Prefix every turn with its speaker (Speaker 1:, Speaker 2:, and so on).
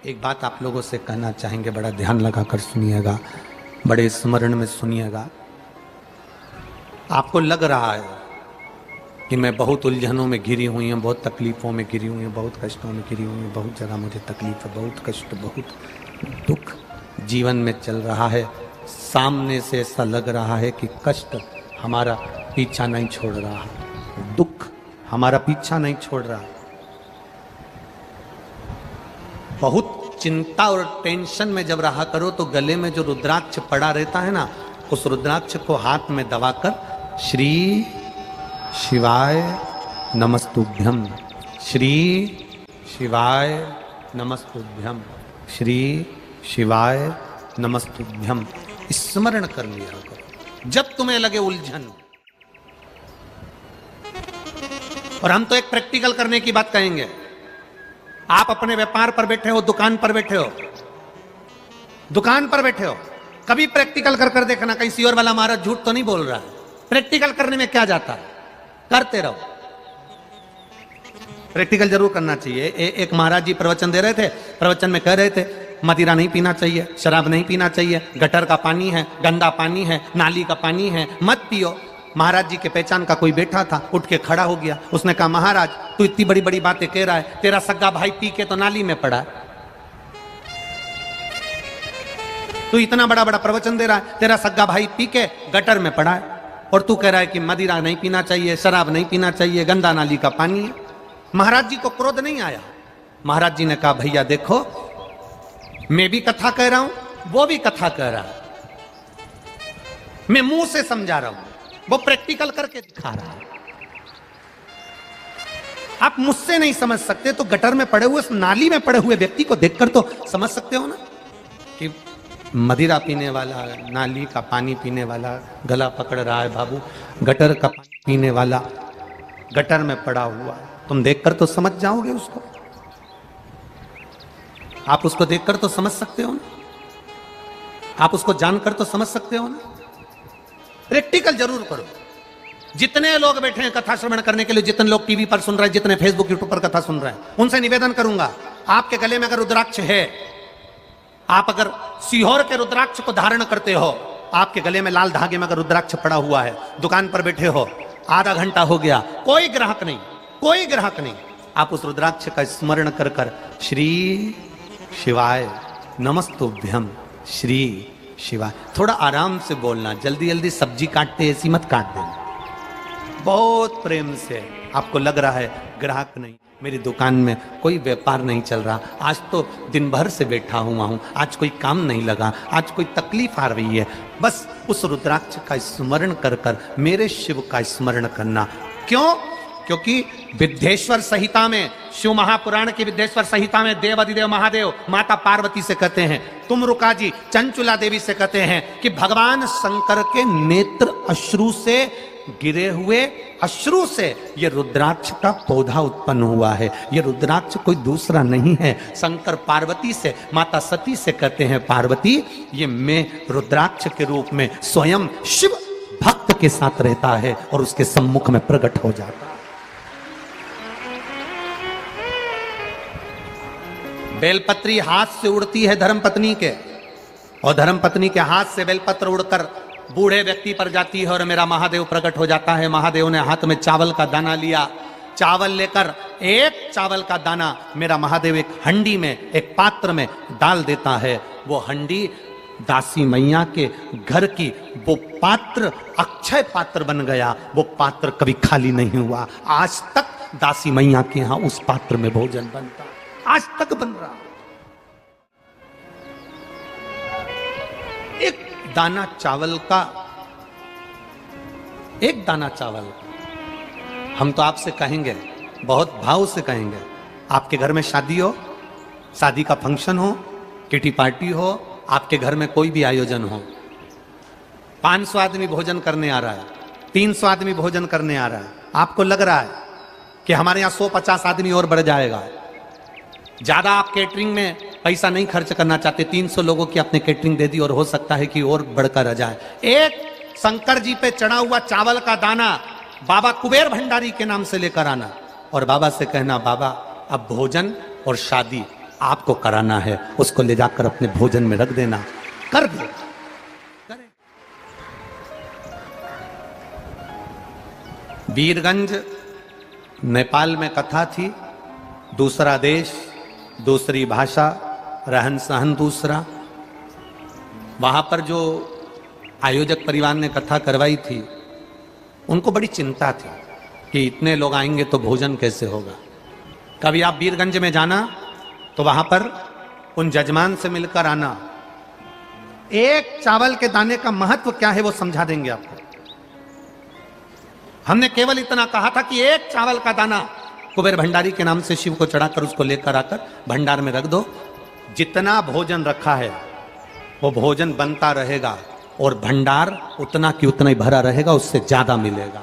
Speaker 1: एक बात आप लोगों से कहना चाहेंगे, बड़ा ध्यान लगाकर सुनिएगा, बड़े स्मरण में सुनिएगा। आपको लग रहा है कि मैं बहुत उलझनों में घिरी हुई हूँ, बहुत तकलीफ़ों में घिरी हुई हूँ, बहुत कष्टों में घिरी हुई हूँ, बहुत जगह मुझे तकलीफ है, बहुत कष्ट, बहुत दुख जीवन में चल रहा है। सामने से ऐसा लग रहा है कि कष्ट हमारा पीछा नहीं छोड़ रहा, दुख हमारा पीछा नहीं छोड़ रहा। बहुत चिंता और टेंशन में जब रहा करो तो गले में जो रुद्राक्ष पड़ा रहता है ना, उस रुद्राक्ष को हाथ में दबाकर श्री शिवाय नमस्तुभ्यम, श्री शिवाय नमस्तुभ्यम, श्री शिवाय नमस्तुभ्यम स्मरण कर लिया करो जब तुम्हें लगे उलझन। और हम तो एक प्रैक्टिकल करने की बात कहेंगे। आप अपने व्यापार पर बैठे हो, दुकान पर बैठे हो, दुकान पर बैठे हो, कभी प्रैक्टिकल कर कर देखना कहीं सीओर वाला महाराज झूठ तो नहीं बोल रहा है। प्रैक्टिकल करने में क्या जाता है, करते रहो। प्रैक्टिकल जरूर करना चाहिए। एक महाराज जी प्रवचन दे रहे थे, प्रवचन में कह रहे थे मदिरा नहीं पीना चाहिए, शराब नहीं पीना चाहिए, गटर का पानी है, गंदा पानी है, नाली का पानी है, मत पियो। महाराज जी के पहचान का कोई बैठा था, उठ के खड़ा हो गया। उसने कहा महाराज तू इतनी बड़ी बड़ी बातें कह रहा है, तेरा सगा भाई पी के तो नाली में पड़ा है, तू इतना बड़ा बड़ा प्रवचन दे रहा है, तेरा सगा भाई पी के गटर में पड़ा है, और तू कह रहा है कि मदिरा नहीं पीना चाहिए, शराब नहीं पीना चाहिए, गंदा नाली का पानी है। महाराज जी को क्रोध नहीं आया। महाराज जी ने कहा भैया देखो, मैं भी कथा कह रहा हूं, वो भी कथा कह रहा है, मैं मुंह से समझा रहा हूं, वो प्रैक्टिकल करके दिखा रहा है। आप मुझसे नहीं समझ सकते तो गटर में पड़े हुए, नाली में पड़े हुए व्यक्ति को देखकर तो समझ सकते हो ना कि मदिरा पीने वाला, नाली का पानी पीने वाला गला पकड़ रहा है बाबू, गटर का पानी पीने वाला गटर में पड़ा हुआ है। तुम देखकर तो समझ जाओगे उसको, आप उसको देखकर तो समझ सकते हो ना, आप उसको जानकर तो समझ सकते हो ना। प्रैक्टिकल जरूर करो। जितने लोग बैठे हैं कथा श्रवण करने के लिए, जितने लोग टीवी पर सुन रहे हैं, जितने फेसबुक यूट्यूब पर कथा सुन रहे हैं, उनसे निवेदन करूंगा, आपके गले में अगर रुद्राक्ष है, आप अगर सीहोर के रुद्राक्ष को धारण करते हो, आपके गले में लाल धागे में अगर रुद्राक्ष पड़ा हुआ है, दुकान पर बैठे हो, आधा घंटा हो गया, कोई ग्राहक नहीं, कोई ग्राहक नहीं, आप उस रुद्राक्ष का स्मरण कर कर श्री शिवाय नमस्तुभ्यम, श्री शिवाय। थोड़ा आराम से बोलना, जल्दी जल्दी सब्जी काटते ऐसी मत काट देना, बहुत प्रेम से। आपको लग रहा है ग्राहक नहीं, मेरी दुकान में कोई व्यापार नहीं चल रहा, आज तो दिन भर से बैठा हुआ हूं, आज कोई काम नहीं लगा, आज कोई तकलीफ आ रही है, बस उस रुद्राक्ष का स्मरण कर कर मेरे शिव का स्मरण करना। क्यों? क्योंकि विद्येश्वर संहिता में, शिव महापुराण की विद्येश्वर संहिता में देव अधिदेव महादेव माता पार्वती से कहते हैं, तुम रुका जी चंचुला देवी से कहते हैं कि भगवान शंकर के नेत्र अश्रु से गिरे हुए अश्रु से ये रुद्राक्ष का पौधा उत्पन्न हुआ है। ये रुद्राक्ष कोई दूसरा नहीं है। शंकर पार्वती से, माता सती से कहते हैं पार्वती ये मैं रुद्राक्ष के रूप में स्वयं शिव भक्त के साथ रहता है और उसके सम्मुख में प्रकट हो जाता है। बेलपत्री हाथ से उड़ती है धर्मपत्नी के, और धर्मपत्नी के हाथ से बेलपत्र उड़कर बूढ़े व्यक्ति पर जाती है और मेरा महादेव प्रकट हो जाता है। महादेव ने हाथ में चावल का दाना लिया, चावल लेकर एक चावल का दाना मेरा महादेव एक हंडी में, एक पात्र में डाल देता है। वो हंडी दासी मैया के घर की, वो पात्र अक्षय पात्र बन गया। वो पात्र कभी खाली नहीं हुआ, आज तक दासी मैया के यहां उस पात्र में भोजन बनता, आज तक बन रहा। एक दाना चावल का, एक दाना चावल, हम तो आपसे कहेंगे, बहुत भाव से कहेंगे, आपके घर में शादी हो, शादी का फंक्शन हो, किटी पार्टी हो, आपके घर में कोई भी आयोजन हो, 500 आदमी भोजन करने आ रहा है, 300 आदमी भोजन करने आ रहा है, आपको लग रहा है कि हमारे यहां 150 आदमी और बढ़ जाएगा, ज्यादा आप केटरिंग में पैसा नहीं खर्च करना चाहते, 300 लोगों की आपने केटरिंग दे दी और हो सकता है कि और बढ़कर आ जाए। एक शंकर जी पे चढ़ा हुआ चावल का दाना बाबा कुबेर भंडारी के नाम से लेकर आना और बाबा से कहना बाबा अब भोजन और शादी आपको कराना है उसको ले जाकर अपने भोजन में रख देना, कर दो। वीरगंज नेपाल में कथा थी, दूसरा देश, दूसरी भाषा, रहन सहन दूसरा। वहां पर जो आयोजक परिवार ने कथा करवाई थी उनको बड़ी चिंता थी कि इतने लोग आएंगे तो भोजन कैसे होगा। कभी आप वीरगंज में जाना तो वहां पर उन जजमान से मिलकर आना, एक चावल के दाने का महत्व क्या है वो समझा देंगे आपको। हमने केवल इतना कहा था कि एक चावल का दाना कुबेर भंडारी के नाम से शिव को चढ़ाकर उसको लेकर आकर भंडार में रख दो, जितना भोजन रखा है वो भोजन बनता रहेगा और भंडार उतना की उतना ही भरा रहेगा, उससे ज्यादा मिलेगा।